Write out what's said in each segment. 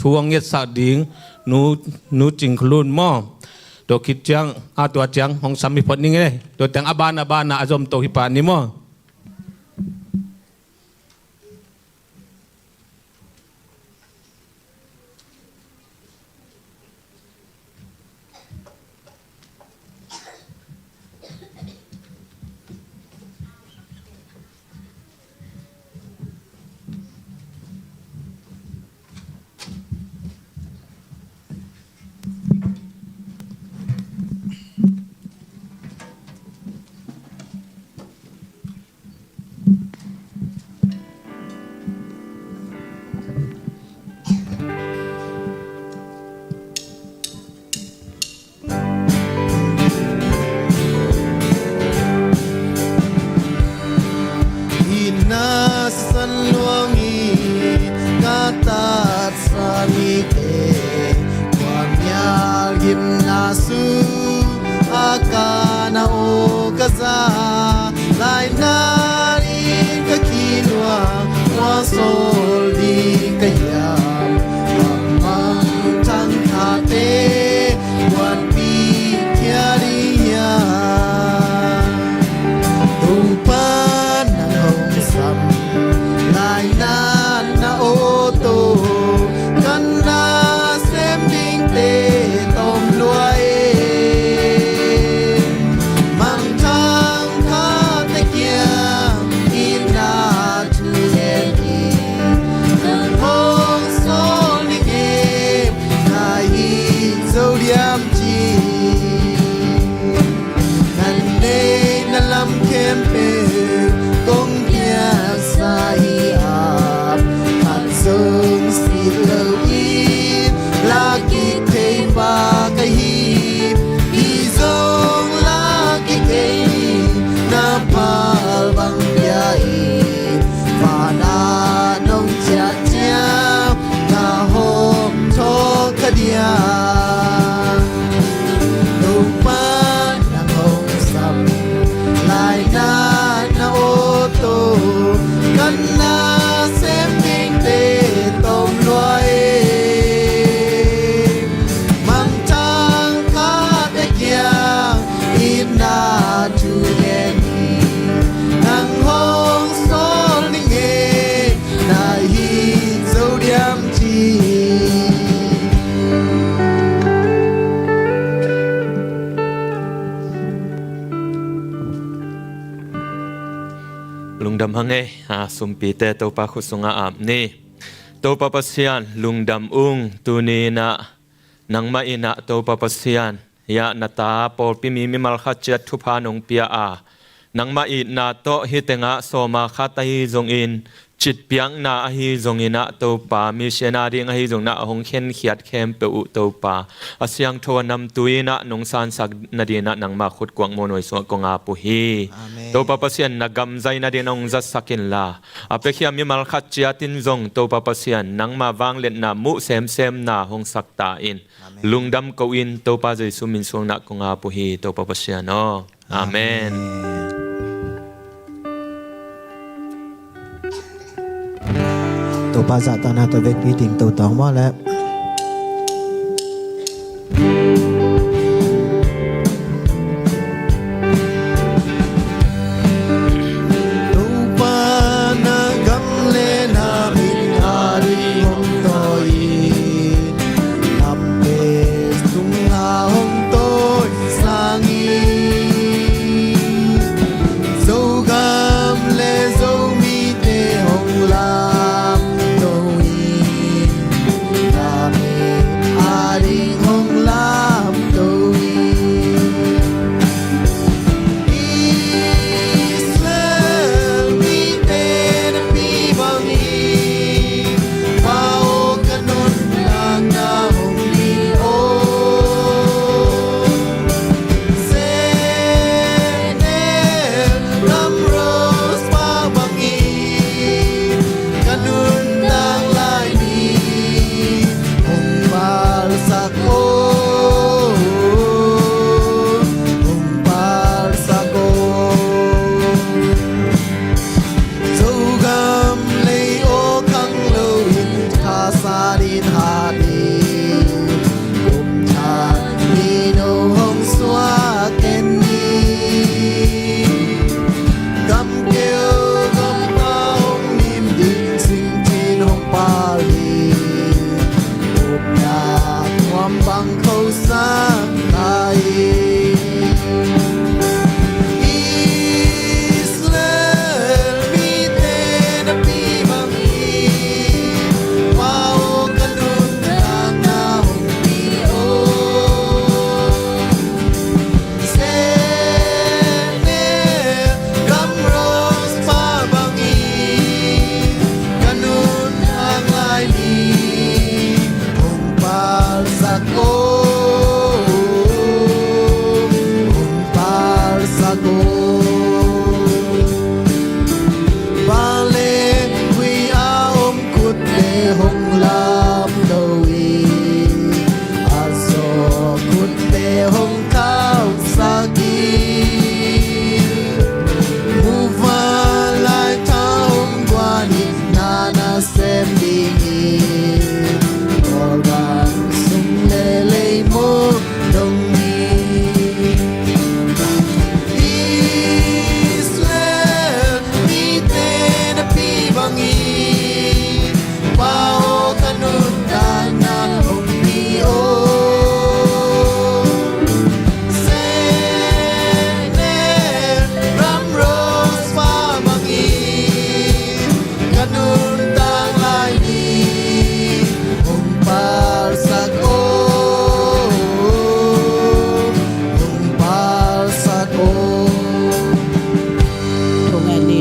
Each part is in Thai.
ทวงเงียดสาดิงนูจิงคลุนหม้อตัวคิดจังตัวจังของสามีพอนี่ไงตัวแต่งอบานนะอารมณ์ตัวฮิปานี่หม้อดำหังเอสุมปีเตตัวปะขุสุงอาบนี่ตัวปะปัสยานลุงดำอุงตุนีนะนังมาอินะตัวปะปัสยานยะนาตาปอลปิมีมิมัลขัดเจ็ดทุพานงเปียนังมาอินะโตฮิเตงะโซมาขัดฮีจงอินจิตเปียงนาฮีจงอินะตัวปามิเชนาดิงฮีจงนะหงเข็นเขียดเข้มเปอุตัวปาอาเซียงทวนำตุยนะนงซานสักนาดีนะนังมาขุดกวางโมนวยสวกงอาปุฮีตัวปะปัสยานนักกำใจนาดีนงจัดสักินลาอเปขียมิมัลขัดเจียตินจงตัวปะปัสยานนังมาวางเล่นนามุเซมนาหงสักตาอินลุงดำกวินตัวปะใจสุมินสวงนักกงอาปุฮีตัวปะปัสยานออาเมนตัวปาสัตนาตัวเวกพีติงตัวตองว่าแล้วไ sago Humpal sago Bale quy a kut le hong lam doi Aso kut le hong kao sagi Muva lai ta hong guani nana sem dingi Orang sung le le mo dong ni Israel ni te na pi bangi Pao kanun dana hong pi o Sene ram rose pa bangi Kanun dang lai ni Hong pal sago Hong pal sago Tungan ni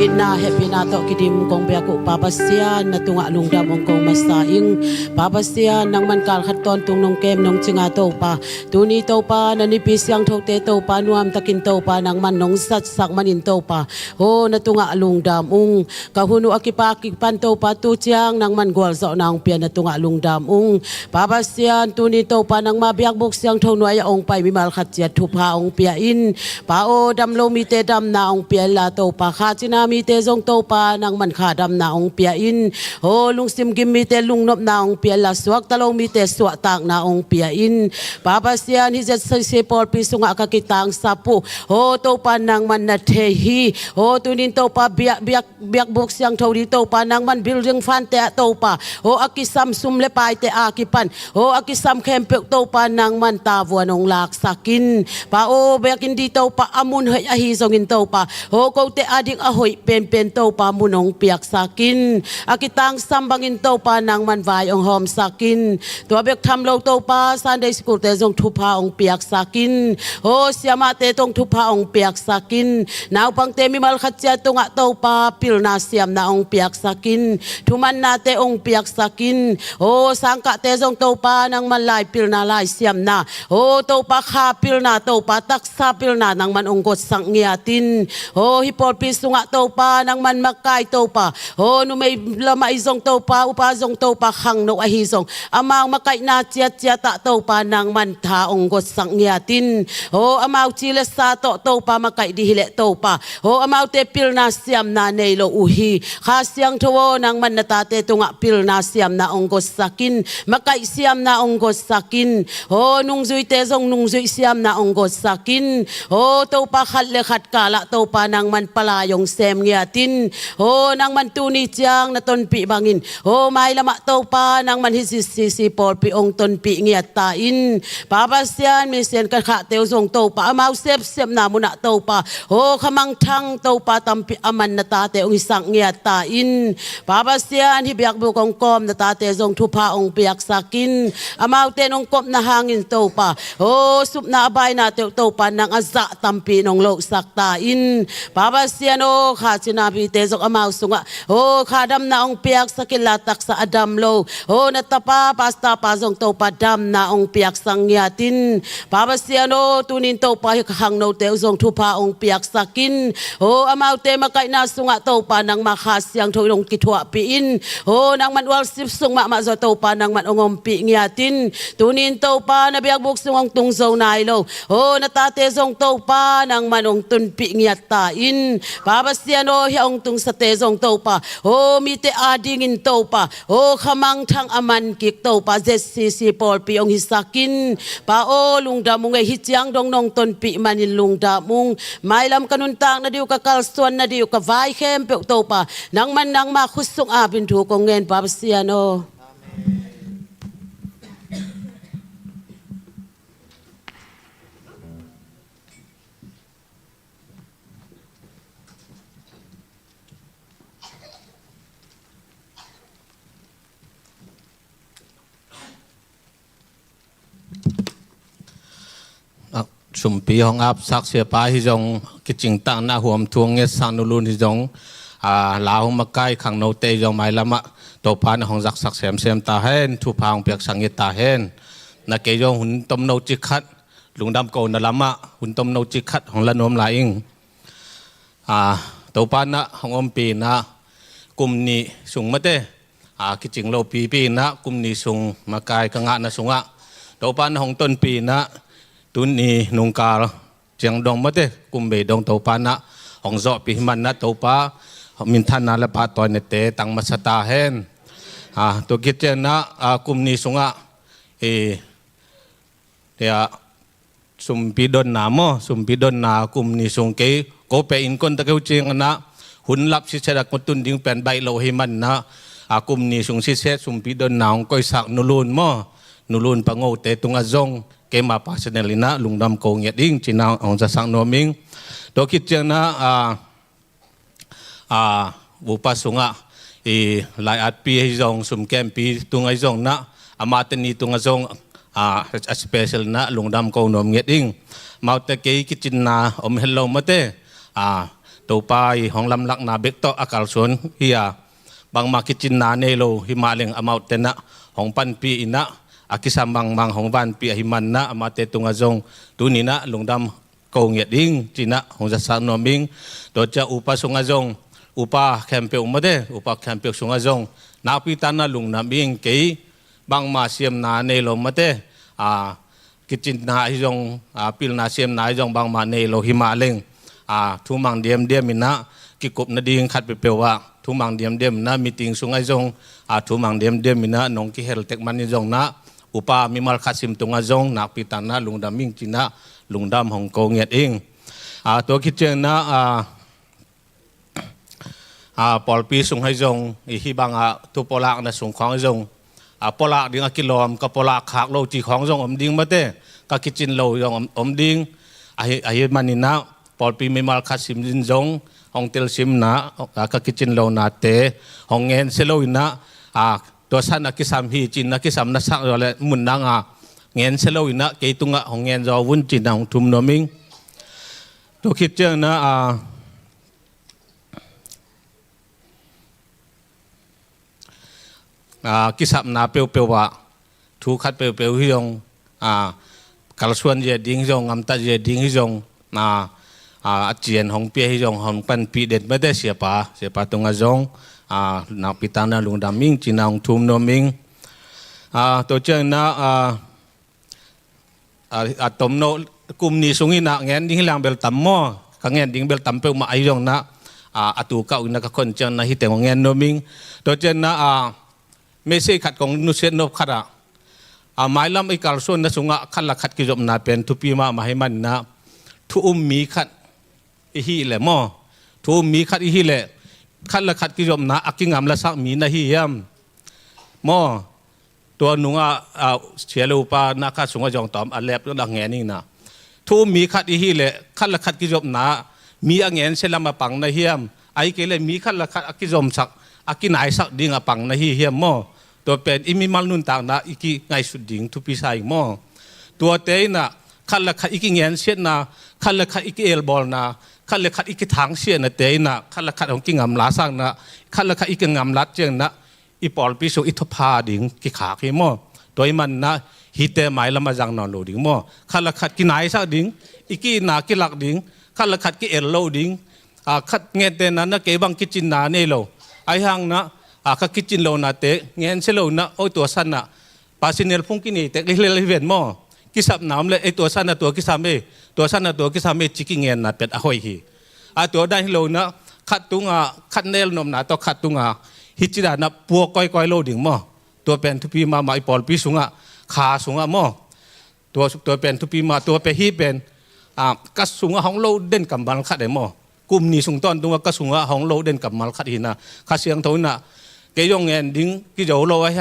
ina happy na to kidim kong biya ko papasyan na tunga lungdam ong kong masaing papasyan nang man kal khaton tung nong kem nong chinga to pa tuni to pa na nipis yang Thute to pa nuam takin to pa nang man nong sat sak manin to pa ho na tunga lungdam ung kahunu akipaki pan to pa tu chiang nang man gwal zo nang pia na tunga lungdam ung papasyan tuni to pa nang mabiak buk siang thong nuaya ong pai mimal khat chia Thupha ong pia in pa o dam lo mi te dam na ong pia la to pa kha china mi te zong to pa nang man kha dam na ong pia in ho lung sim gim mi te lung nop na ong pia la suak talo mi te suak tak na ong pia in papasyan hi jet se Pawlpi sunga ka kitang sapu ho to pa nang man na the hi ho tunin to pa biak buk siang thori to pa nang man building fan te to pa ho akisam sum le pai te akipan ho akisam khempeuh to pa nang man ta vuanong lak sakin pa o bekin di to pa amun hai a hi zongin to pa ho ko te ading a hoi pen to pa munong piak sakin akitang sambangin to pa nang man vai ong hom sakin to bek tham lo to pa Sunday school te zong Thupha ong piak sakin ho siama te tong Thupha ong piak sakin naw pang te mi mal khatya tunga to pa pil na siam na ong piak sakin thuman na te ong piak sakin ho sangka te zong to pa nang man lai pil na lai siam na ho to pa kha pil na to pa taksa pil na nang man ong got sang ngiatin ho hi Pawlpi sunga to pa nang man makai to pa ho nu may lama izong to pa upa zong to pa Khangno a hi zong amang makai na chia ta to pa nang man tha ong got sang ngiatin ho amau chile sa to pa makai di hile to pa ho amau te pil na siam na nei lo uhi kha siang thawo nang man na ta te tunga pil na siam na ong got sakin makai siam na ong got sakin ho nung zui te zong nung zui siam na ong got sakin ho to pa khat le khat kala to pa nang man palayong sem ngiatin ho nang man tuni chiang na ton pi bangin ho mai lama to pa nang man hi si Pawlpi ong ton pi ngiat ta in papasyan mi sen ka kha teu zong to pa amau sep na muna to pa ho khamang thang to pa tampi aman na ta te ong isang ngiat ta in papasyan hi biak bu kong kom na ta te zong Thupha ong piak sakin amau te nong kop na hangin to pa ho sup na abay na te to pa nang aza tampi nong lo sak ta in papasyan o kha chinabi te zong amau sunga ho khadam na ong piak sakilatak sa adam lo ho natapa pasta pa zong to pa dam na ong piak sangyatin papasyan o tunin to pa Khangno te zong Thupha ong piak sakin ho amau te makai na sunga to pa nang makhasyang thong kitwa piin ho nang man wal sip sung ma zo to pa nang man ongom pi ngiatin tunin to pa na biak buk sung tung zo nai lo ho natate zong to pa nang man ong tun pi ngiat ta in papasyan o hi ong tung sa te zong to pa ho mi te ading in to pa ho khamang thang aman kik to pa ZCC Pawlpi ong hisakin pa o lungdamung hi chiang dong nong ton pi manin lungdamung mailam kanun tang na diu ka kalsuan na diu ka vai khempeuh to pa nang man nang ma khusung a bin thu ko ngen papasyan oชุมปีของอับสักเสียปาฮิจงกิจิงตั้งหน้าหัวมทวงเงสังนุลุนฮิจงลาวมาใกล้ขังโนเตยจงไม่ละมะตัวพานของจักสักเสียมตาเห็นทุพางเปียกสังเกตตาเห็น นะเกยองหุ่นต้มโนจิคัดลุงดำโกนละมะหุ่นต้มโนจิคัดของละนมลายอิงตัวปานะของอมปีนะกุมนี้สูงมาเตคิดจริงเราปีนะกุมนี้สูงมากายกังนะสูงตัวปานของต้นปีนะตุนนี้นุงกาเจียงดงมาเตกุมเบดงตัวปานะของโซปีมันนะตัวปามินทันนาละปาตอยเนเตตังมาสตาเฮนตัวกิจเจนะกุมนี้สูงเดียสุมปีดอนนาโมสุมปีดอนนากุมนี้สูงเกโกเปอินคนตะเกียวเจียงนะหุ่นลับสิเสดักมตุนดิ้งเป็นใบโลหิมันนะกุมนี้สูงสิเสสุมปีดอนนาองก้อยสักนุลุนโมนุลุนปังโอเตตุงอาจงเกมาปาเสเนลินะลุงดำโกงเยดิ้งจีนาองจะสังโนมิงตัวกิจเจนะบุปสุงะหลายอัดปีให้จงสุมแกมปีตุงไอจงนะอามาตนีตุงไอจงสเปเชียลนะลุงดำโกนมเงียดิ้งมาตะเกียกิจินนาอมเฮลโลมาเตตัวไปของลำลักนาเบกโตอากาศสวนเฮียบางมากิจินนาเนโลหิมาเลงอามาเตนะของปันปีอินะอากิสามบางของวันปีหิมันนะอามาเตตุงไอจงตุนีนะลุงดำโกเงียดิ้งจีนะของจะสังโนมิงตัวจะอุปสุงไอจงอุปแคมเปลมาเดอุปแคมเปลสุงจงนาพิตานาลุงนาบิงเกยบางมาเสียมนาเนโลมาเดกิจินนาฮิจงปิลนาเสียมนาฮิจงบางมาเนโลหิมาเลงทุมังเดียมมินะกิกบนาดิงขัดเปลว่าทุมังเดียมนะมีติงสุงจงทุมังเดียมมินะนงกิเฮลเทกมันฮิจงนะอุปมิมัลขัดซิมตุงจงนาพิตานาลุงดามิงจินะลุงดำฮ่องกงเงียดเองตัวกิจเจนะPawlpi sung hai jong hibang tu polak na sung khong jong polak ding kilom ka polak khak lo chi khong jong om ding mate ka kitchen lo jong om ding ahi manina Pawlpi mimal khasim din jong hong tel sim na ka kitchen lo na te hong en selo ina to san kisam hi chin na kisam na sak le mun na ngen selo ina ke tunga hong en jo wun chin na hong thum no ming to khit chang naกิสับนาเปียวว่าทุกขัดเปียวฮิจงกัลส่วนเจดิ้งฮิจงอัมตาเจดิ้งฮิจงเจียนหงเปียฮิจงหงปันปีเด็ดไม่ได้เสียป่าตรงอาจงนักพิตานาลุงดามิงจีนางทุมโนมิงตัวเจ้านะตมโนกลุ่มนี้สุงินะเงี้ยดิ้งหลังเบลตัมโมกังเงี้ยดิ้งเบลตัมเปียวมาฮิจงนะตูเก่าอินักคนเจ้านะฮิตเตงเงี้ยโนมิงตัวเจ้านะไม่ใช่ขัดของนุเซนนบขัดหมายลำไอ้การส่วนนะสงะขัดละขัดกิจมนาเป็นทุปีมาให้มันนะทุมีขัดอีฮีแหละหม้อทุมีขัดอีฮีแหละขัดละขัดกิจมนาอักกิงามละสักมีนะฮียมหม้อตัวนุงเชียรูปานาขัดสงะจองตอมอันแลบก็ดังแงนี่นะทุมีขัดอีฮีแหละขัดละขัดกิจมนามีอังเงินเซลมาปังนะเฮียมไอ้เกลมีขัดละขัดอักกิจมสักอักกินายสักดิ่งปังนะฮีเฮียมหม้อตัวเป็นอิมิมัลนุนต่างนะอีกไงสุดดิ่งทุพิสัยหม้อตัวเตยนะขัดละขัดอีกเงี้ยเสียนะขัดละขัดอีกเอลบอลนะขัดละขัดอีกทางเสียนะเตยนะขัดละขัดของกิงงามลาสังนะขัดละขัดอีกงามลัดเจงนะอีปอลปิโซอิทพาดิ่งกิขาขี้หม้อตัวมันนะฮิเตหมายละมาจังนอนโลดิ่งหม้อขัดละขัดกินายสักดิ่งอีกนากิลักดิ่งขัดละขัดกิเอลโลดิ่งขัดเงี้ยเตนั้นนะเก็บังกิจินนาเนโลไอ้หังนะก็คิดจินโลนาเตะเงี้ยเชลโลนะโอ้ตัวสั้นนะปาซิเนลพุ่งกินนี่เตะเล่นเวียนหม้อกิสับน้ำเลยไอ้ตัวสั้นนะตัวกิสามเอตัวสั้นนะตัวกิสามเอจิกิเงี้ยนะเป็ดอร่อยฮีตัวได้โลนะขัดตุงขัดเนลนมนะตัวขัดตุงฮิจิดานะปัวก้อยโลดิ่งหม้อตัวเป็นทุพีมาไอปอลปีสุงขาสุงหม้อตัวเป็นทุพีมาตัวเป็นฮีเป็นกัสสุงห้องโลเด่นกับมันขัดได้หม้อกลุ่มนี้สุงต้นตัวกัสสุงห้องโลเด่นกับมันขัดหินะข้าเสียงเท่านั้นเกยองเงินดิ้งกิจโลไว้ห่าง